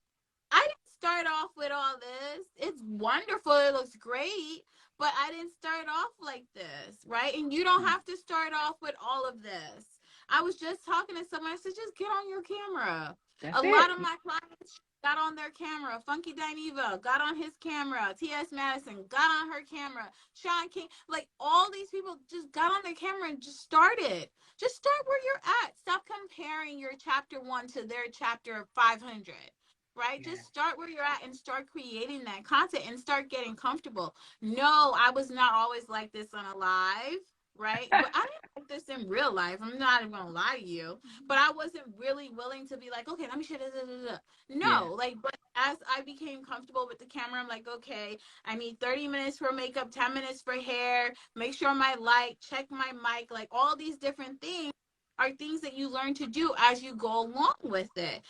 I didn't start off with all this. It's wonderful. It looks great. But I didn't start off like this, right? And you don't have to start off with all of this. I was just talking to someone. I said, just get on your camera. that's A lot it. of my clients got on their camera. Funky Dineva got on his camera. T.S. Madison got on her camera. Sean King, like all these people just got on their camera and just started. Just start where you're at. Stop comparing your chapter 1 to their chapter 500, right? Yeah. Just start where you're at and start creating that content and start getting comfortable. No, I was not always like this on a live, right? But I didn't like this in real life. I'm not even gonna lie to you. But I wasn't really willing to be like, okay, let me share this. Yeah. No, like, but as I became comfortable with the camera, I'm like, okay, I need 30 minutes for makeup, 10 minutes for hair, make sure my light, check my mic, like all these different things are things that you learn to do as you go along with it.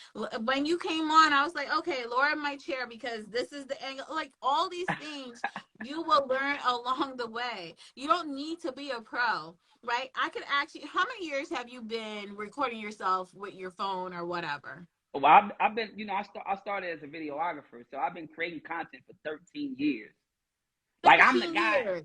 When you came on, I was like, okay, lower my chair because this is the angle. Like all these things you will learn along the way. You don't need to be a pro, right? I could actually, how many years have you been recording yourself with your phone or whatever? Well, I've been, I started as a videographer, so I've been creating content for 13 years. Like, 13 years.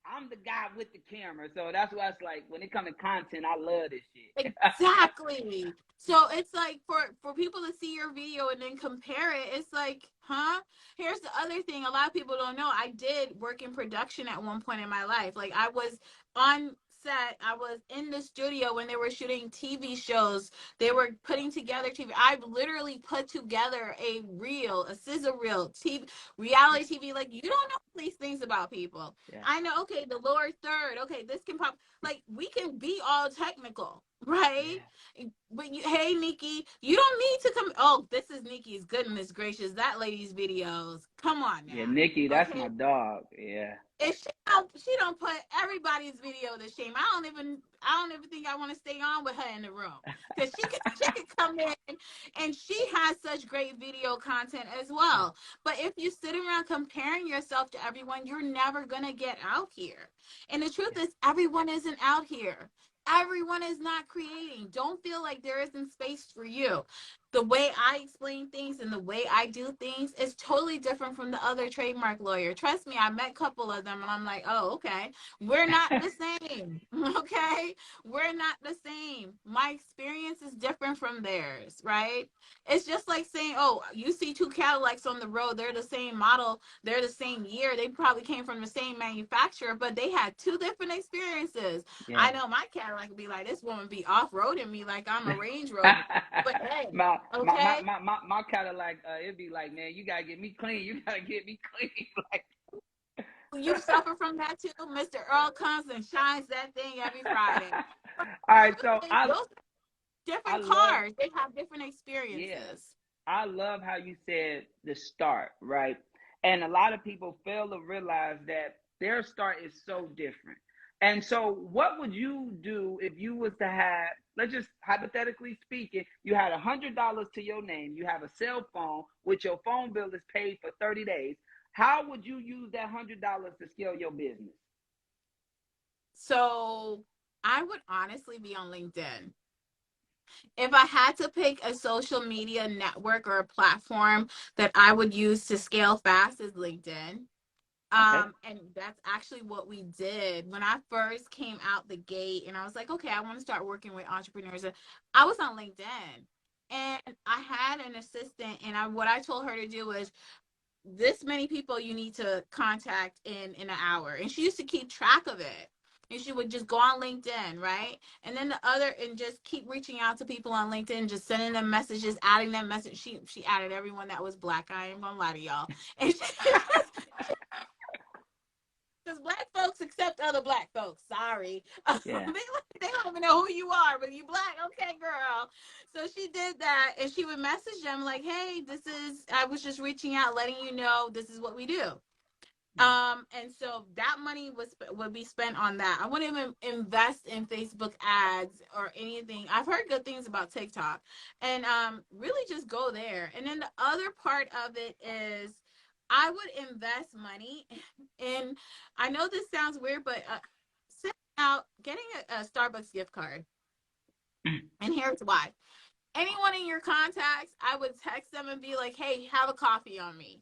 I'm the guy with the camera. So that's why it's like, when it comes to content, I love this shit. Exactly. So it's like for people to see your video and then compare it, it's like, huh? Here's the other thing a lot of people don't know. I did work in production at one point in my life. Like I was on set, I was in the studio when they were shooting TV shows. They were putting together TV. I've literally put together a scissor reel, TV, reality TV. Like you don't know these things about people. Yeah. I know, okay, the lower third, okay, this can pop, like we can be all technical, right? Yeah. But hey, Nikki, you don't need to come. Oh, this is Nikki's, goodness gracious, that lady's videos. Come on Yeah. now, Nikki, that's okay? my dog. Yeah. If she don't put everybody's video to shame. I don't even think I want to stay on with her in the room because she could come in, and she has such great video content as well. But if you sit around comparing yourself to everyone, you're never going to get out here. And the truth is, everyone isn't out here. Everyone is not creating. Don't feel like there isn't space for you. The way I explain things and the way I do things is totally different from the other trademark lawyer. Trust me, I met a couple of them and I'm like, oh, okay. We're not the same. Okay. We're not the same. My experience is different from theirs, right? It's just like saying, oh, you see two Cadillacs on the road, they're the same model, they're the same year, they probably came from the same manufacturer, but they had two different experiences. Yeah. I know my Cadillac would be like, this woman be off-roading me like I'm a Range Rover. But hey, okay, my Cadillac, it'd be like, man, you gotta get me clean. You gotta get me clean. Like, you suffer from that too. Mr. Earl comes and shines that thing every Friday. But all the right, truth so is, those I different love, cars, they have different yeah, experiences. I love how you said the start, right? And a lot of people fail to realize that their start is so different. And so, what would you do if you was to have, let's just hypothetically speaking, you had $100 to your name, you have a cell phone, which your phone bill is paid for 30 days. How would you use that $100 to scale your business? So I would honestly be on LinkedIn. If I had to pick a social media network or a platform that I would use to scale fast is LinkedIn. Okay. And that's actually what we did when I first came out the gate and I was like, okay, I want to start working with entrepreneurs. I was on LinkedIn and I had an assistant and what I told her to do was this many people you need to contact in an hour. And she used to keep track of it. And she would just go on LinkedIn, right? And then the other, and just keep reaching out to people on LinkedIn, just sending them messages, adding them message. She added everyone that was black. I ain't gonna lie to y'all. And she just, because black folks accept other black folks. Sorry, Yeah. they don't even know who you are, but you black, okay, girl. So she did that, and she would message them like, "Hey, this is. I was just reaching out, letting you know this is what we do." And so that money would be spent on that. I wouldn't even invest in Facebook ads or anything. I've heard good things about TikTok, and really just go there. And then the other part of it is I would invest money in, I know this sounds weird, but sending out, getting a Starbucks gift card. And here's why. Anyone in your contacts, I would text them and be like, hey, have a coffee on me.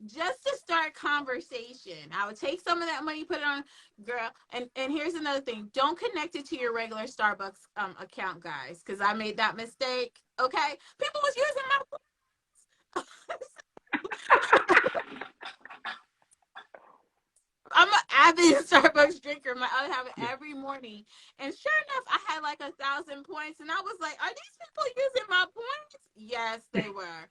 Just to start conversation. I would take some of that money, put it on, girl. And here's another thing. Don't connect it to your regular Starbucks account, guys, because I made that mistake. Okay. People was using my I'm an avid Starbucks drinker. I have it Yeah. every morning. And sure enough, I had like 1,000 points. And I was like, are these people using my points? Yes, they were.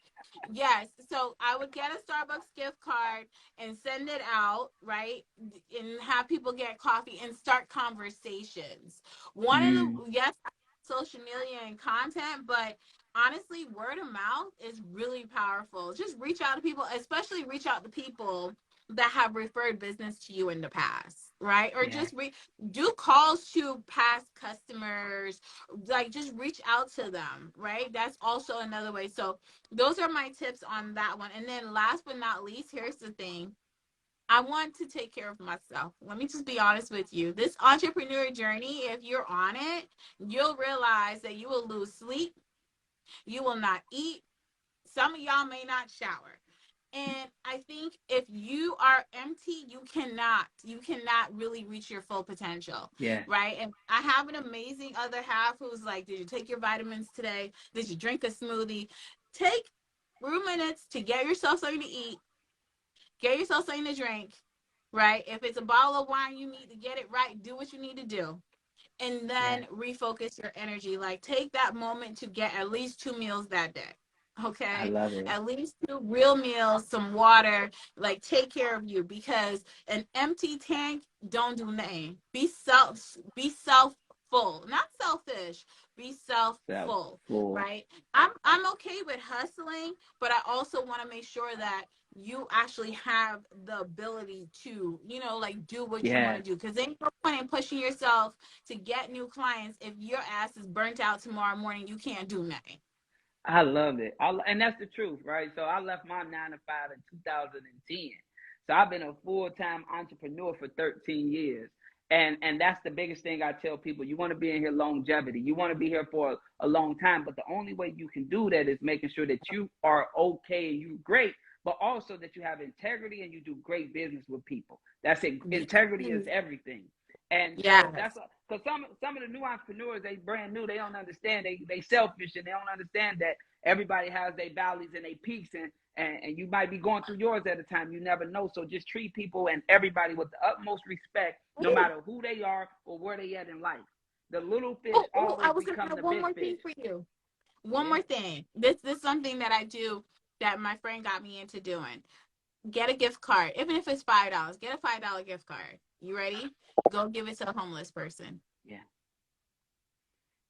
Yes. So I would get a Starbucks gift card and send it out, right? And have people get coffee and start conversations. One of the, Mm, yes, social media and content, but honestly, word of mouth is really powerful. Just reach out to people, especially reach out to people that have referred business to you in the past, right? Or yeah. just do calls to past customers, like just reach out to them, right? That's also another way. So those are my tips on that one. And then last but not least, here's the thing. I want to take care of myself. Let me just be honest with you. This entrepreneur journey, if you're on it, you'll realize that you will lose sleep, you will not eat. Some of y'all may not shower. And I think if you are empty, you cannot really reach your full potential, Yeah. right? And I have an amazing other half who's like, did you take your vitamins today? Did you drink a smoothie? Take 3 minutes to get yourself something to eat, get yourself something to drink, right? If it's a bottle of wine, you need to get it right. Do what you need to do and Yeah. then refocus your energy. Like take that moment to get at least 2 meals that day. I Okay. love it. At least 2 real meals, some water, like take care of you because an empty tank don't do nothing. Be self full, not selfish, be self Self full, full. right? I'm okay with hustling, but I also want to make sure that you actually have the ability to, like do what you want Yeah. to do. Because ain't no point in pushing yourself to get new clients if your ass is burnt out tomorrow morning. You can't do nothing. I love it. And that's the truth, right? So I left my 9 to 5 in 2010. So I've been a full-time entrepreneur for 13 years. And that's the biggest thing I tell people. You want to be in here longevity. You want to be here for a long time. But the only way you can do that is making sure that you are okay and you're great, but also that you have integrity and you do great business with people. That's it. Integrity is everything. And so Yes. that's because some of the new entrepreneurs, they brand new, they don't understand, they selfish, and they don't understand that everybody has their valleys and their peaks, and you might be going through yours at a time. You never know. So just treat people and everybody with the utmost respect, no matter who they are or where they at in life. The little fish I always was gonna become have the one big more thing fish. for you. One Yeah. more thing. This is something that I do that my friend got me into doing. Get a gift card, even if it's $5. Get a $5 gift card. You ready? Go give it to a homeless person. Yeah.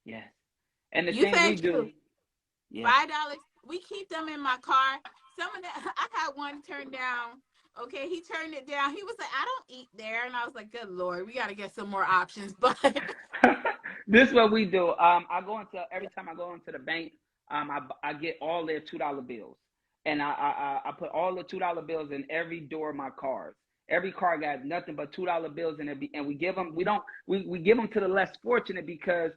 Yes. And the You thing we thank do, you. yeah. $5. We keep them in my car. Some of that I had one turned down. Okay, he turned it down. He was like, I don't eat there. And I was like, good Lord, we got to get some more options. But This is what we do. I go into every time I go into the bank. I get all their $2 bills, and I put all the $2 bills in every door of my cars. Every car got nothing but $2 bills in it, and we give them. We give them to the less fortunate because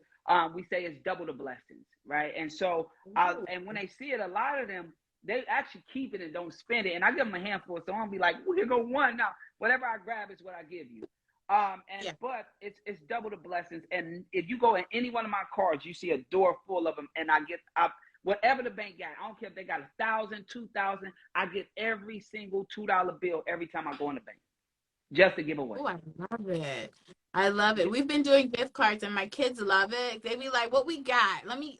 we say it's double the blessings, right? And so and when they see it, a lot of them they actually keep it and don't spend it. And I give them a handful, so I'm be like, well, here go one now. Whatever I grab is what I give you. yeah. But it's double the blessings. And if you go in any one of my cards, you see a door full of them, and I whatever the bank got. I don't care if they got 1,000, 2,000. I get every single $2 bill every time I go in the bank, just to give away. Oh, I love it. I love it. We've been doing gift cards and my kids love it. They be like, what we got? Let me,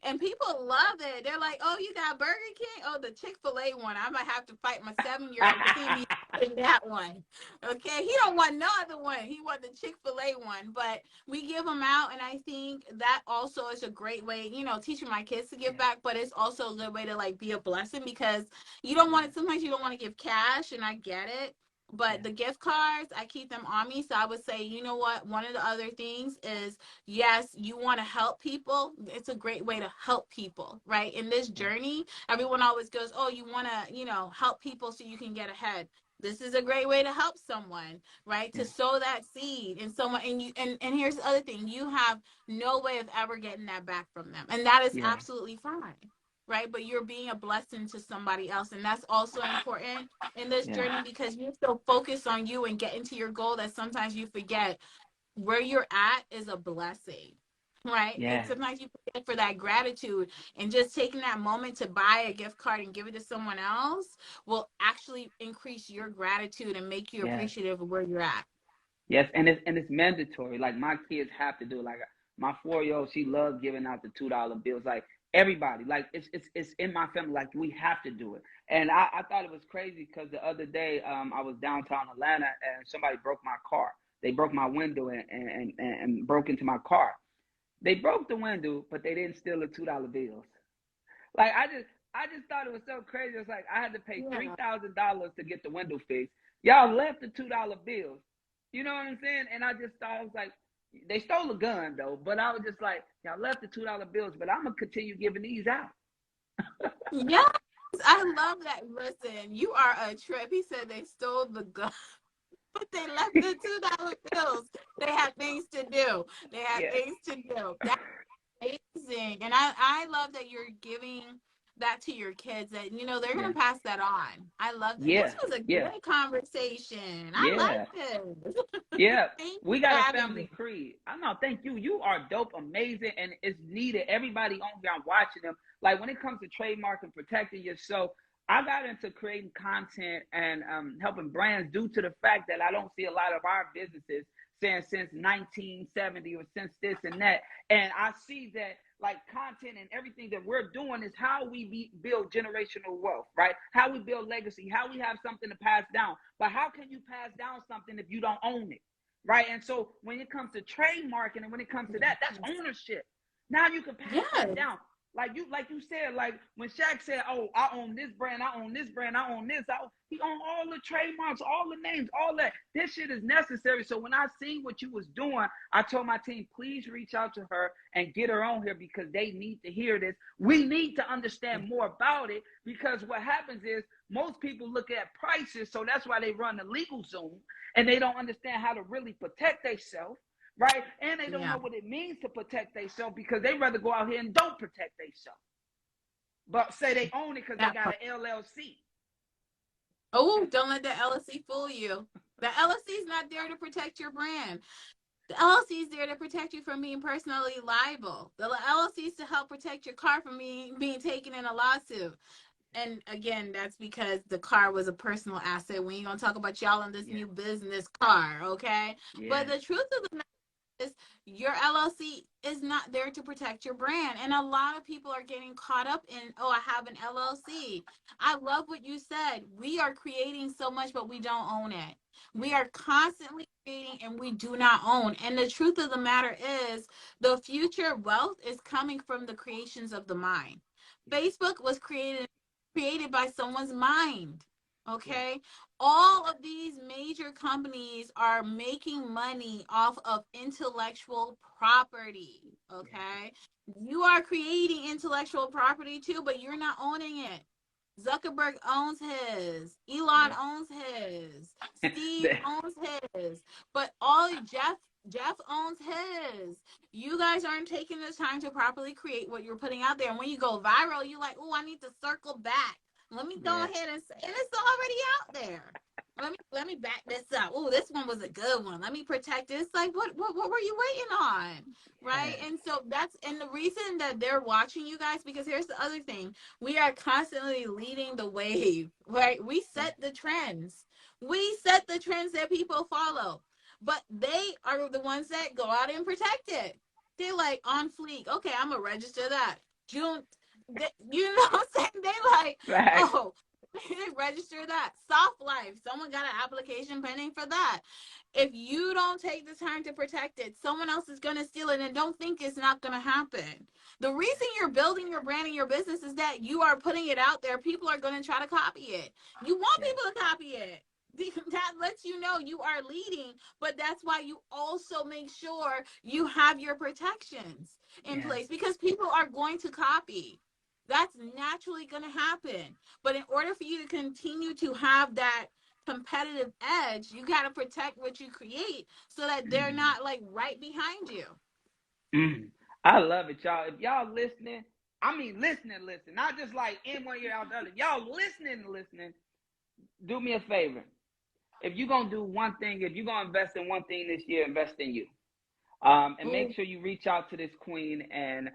and people love it. They're like, oh, you got Burger King? Oh, the Chick-fil-A one. I might have to fight my 7-year-old because he be in that one. Okay. He don't want no other one. He want the Chick-fil-A one, but we give them out. And I think that also is a great way, teaching my kids to give Yeah, back, but it's also a good way to like be a blessing because you don't want yeah, it. Sometimes you don't want to give cash and I get it, yeah, but the gift cards, I keep them on me. So I would say, you know what? One of the other things is, yes, you want to help people. It's a great way to help people, right? In this yeah, journey, everyone always goes, oh, you want to, help people so you can get ahead. This is a great way to help someone, right? To yeah, sow that seed in someone. And here's the other thing. You have no way of ever getting that back from them. And that is yeah, absolutely fine. Right. But you're being a blessing to somebody else. And that's also important in this yeah, journey because you're so focused on you and getting to your goal that sometimes you forget where you're at is a blessing, right? And yeah, sometimes you forget for that gratitude, and just taking that moment to buy a gift card and give it to someone else will actually increase your gratitude and make you yeah. appreciative of where you're at. Yes, and it's mandatory. Like my kids have to do it. Like my 4-year-old, she loves giving out the $2 bills. Like everybody, like it's in my family. Like we have to do it. And I thought it was crazy because the other day I was downtown Atlanta and somebody broke my car. They broke my window and broke into my car. They broke the window, but they didn't steal the $2 bills. Like I just thought it was so crazy. It's like I had to pay Yeah. $3,000 to get the window fixed. Y'all left the $2 bills. You know what I'm saying? And I just thought I was like, they stole a gun though, but I was just like, y'all left the $2 bills, but I'm gonna continue giving these out. Yes, I love that. Listen, you are a trip. He said they stole the gun, but they left the $2 bills. They had things to do. They had Yeah, things to do. Amazing. And I love that you're giving that to your kids, that they're yeah, gonna pass that on. I love that. This yeah, was a yeah, good conversation. I yeah. like this. Yeah, Thank you we for got a having family me. creed. I know. Thank you. You are dope, amazing, and it's needed. Everybody on here, I'm watching them. Like when it comes to trademark and protecting yourself, I got into creating content and helping brands due to the fact that I don't see a lot of our businesses saying since 1970 or since this and that. And I see that like content and everything that we're doing is how we build generational wealth, right? How we build legacy, how we have something to pass down. But how can you pass down something if you don't own it? Right. And so when it comes to trademarking and when it comes to that, that's Yes. ownership. Now you can pass that Yes. down. like you said, like when Shaq said, "Oh, I own this brand, I own this brand, I own this," he owned all the trademarks, all the names, all that. This shit is necessary. So when I seen what you was doing, I told my team, please reach out to her and get her on here because they need to hear this. We need to understand more about it because what happens is most people look at prices, so that's why they run the legal zone and they don't understand how to really protect themselves, right? And they don't Yeah. know what it means to protect themselves because they rather go out here and don't protect themselves, but say they own it because they That got part. an LLC. Oh, don't let the LLC fool you. The LLC is not there to protect your brand. The LLC is there to protect you from being personally liable. The LLC is to help protect your car from being taken in a lawsuit. And again, that's because the car was a personal asset. We ain't gonna talk about y'all in this Yeah, new business car, okay? But yeah, the truth of the matter is, your LLC is not there to protect your brand. And a lot of people are getting caught up in, oh, I have an LLC. I love what you said. We are creating so much, but we don't own it. We yeah, are constantly creating and we do not own. And the truth of the matter is, the future wealth is coming from the creations of the mind. yeah, Facebook was created by someone's mind. yeah, Okay, all of these major companies are making money off of intellectual property. yeah, Okay, you are creating intellectual property too, but you're not owning it. Zuckerberg owns his, Elon yeah. owns his, Steve owns his, but all Jeff owns his. You guys aren't taking the time to properly create what you're putting out there. And when you go viral, you're like, oh, I need to circle back. Let me go Yeah, ahead and say, and it's already out there. Let me back this up. Oh, this one was a good one. Let me protect this. Like, what were you waiting on? yeah, Right? And so and the reason that they're watching you guys, because here's the other thing. We are constantly leading the wave, right? We yeah, set the trends. We set the trends that people follow. But they are the ones that go out and protect it. They're like on fleek. Okay, I'm gonna register that. June, you know what I'm saying? They like, right. oh, they register that. Soft life. Someone got an application pending for that. If you don't take the time to protect it, someone else is gonna steal it, and don't think it's not gonna happen. The reason you're building your brand and your business is that you are putting it out there. People are gonna try to copy it. You want Yeah, people to copy it. That lets you know you are leading, but that's why you also make sure you have your protections in yeah, place because people are going to copy. That's naturally going to happen. But in order for you to continue to have that competitive edge, you got to protect what you create so that they're mm, not like right behind you. mm. I love it, y'all. If y'all listening, I mean listening, not just like in one ear out the other. Y'all listening. Do me a favor. If you're gonna do one thing, if you're gonna invest in one thing this year, invest in you. And make Ooh, sure you reach out to this queen and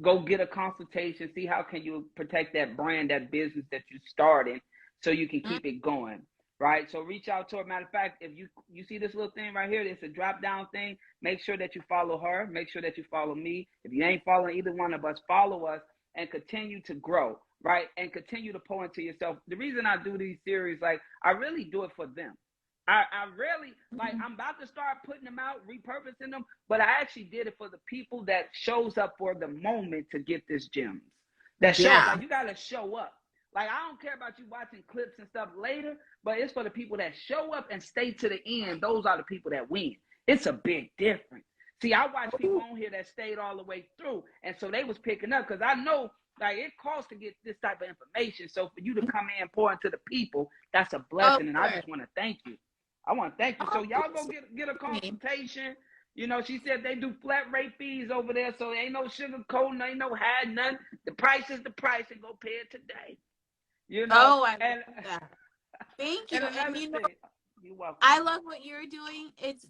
go get a consultation. See how can you protect that brand, that business that you started, so you can mm, keep it going. Right. So reach out to her. Matter of fact, if you see this little thing right here, it's a drop down thing. Make sure that you follow her. Make sure that you follow me. If you ain't following either one of us, follow us and continue to grow. Right. And continue to pour into yourself. The reason I do these series, like I really do it for them. I rarely like mm. I'm about to start putting them out, repurposing them, but I actually did it for the people that shows up for the moment to get this gems. That show up, Yeah. like you gotta show up. Like I don't care about you watching clips and stuff later, but it's for the people that show up and stay to the end. Those are the people that win. It's a big difference. See, I watch people Ooh, on here that stayed all the way through, and so they was picking up because I know like it costs to get this type of information. So for you to come in and pour into the people, that's a of blessing, and I course. just want to thank you. I want to thank you. So Of y'all go course. get a consultation. You know, she said they do flat rate fees over there, so ain't no sugar coating, ain't no hide none. The price is the price, and go pay it today. You know, Oh, I love that. Thank you. and And another you know, thing, you're welcome. I love what you're doing. It's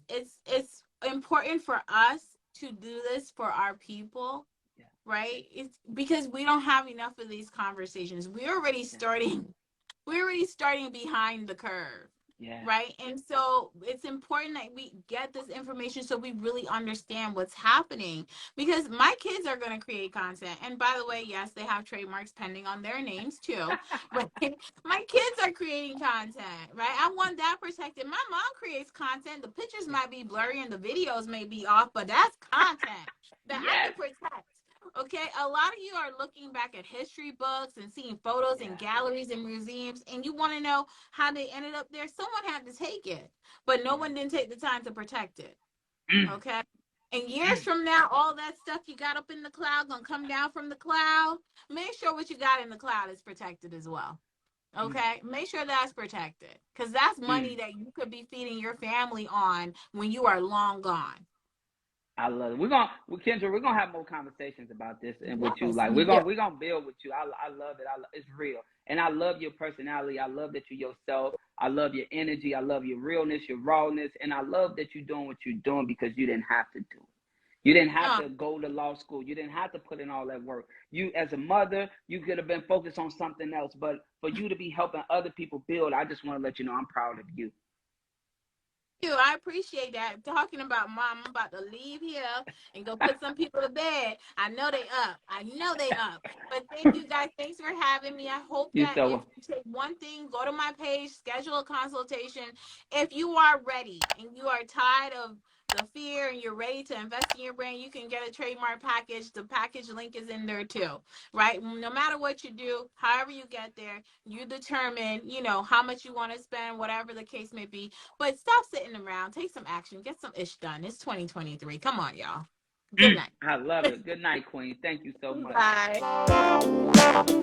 important for us to do this for our people, Yeah, right? It's because we don't have enough of these conversations. yeah, We're already starting behind the curve, yeah, right? And so it's important that we get this information so we really understand what's happening because my kids are going to create content. And by the way, yes, they have trademarks pending on their names too. But my kids are creating content, right? I want that protected. My mom creates content. The pictures yeah. might be blurry and the videos may be off, but that's content that I Yes, can protect. Okay, a lot of you are looking back at history books and seeing photos in Yeah. galleries and museums, and you want to know how they ended up there. Someone had to take it, but no Yeah. one didn't take the time to protect it. Mm, Okay. And years from now, all that stuff you got up in the cloud gonna come down from the cloud. Make sure what you got in the cloud is protected as well. mm, Okay. Make sure that's protected. Because that's mm. money that you could be feeding your family on when you are long gone. I love it. Kendra, we're gonna have more conversations about this and with you. Yes. Like Yeah. we're gonna build with you. I love it. It's real, and I love your personality. I love that you're yourself. I love your energy. I love your realness, your rawness, and I love that you're doing what you're doing because you didn't have to do. You didn't have Oh, to go to law school. You didn't have to put in all that work. You, as a mother, you could have been focused on something else. But for you to be helping other people build, I just want to let you know I'm proud of you. you. I appreciate that. Talking about mom, I'm about to leave here and go put some people to bed. I know they up. I know they up. But thank you guys. Thanks for having me. I hope You that if so you take one thing, go to my page, schedule a consultation. If you are ready and you are tired of the fear and you're ready to invest in your brand, you can get a trademark package. The package link is in there too, right? No matter what you do, however you get there, you determine, how much you want to spend, whatever the case may be. But stop sitting around. Take some action. Get some ish done. It's 2023. Come on, y'all. Good night. I love it. Good night, Queen. Thank you so much. Bye.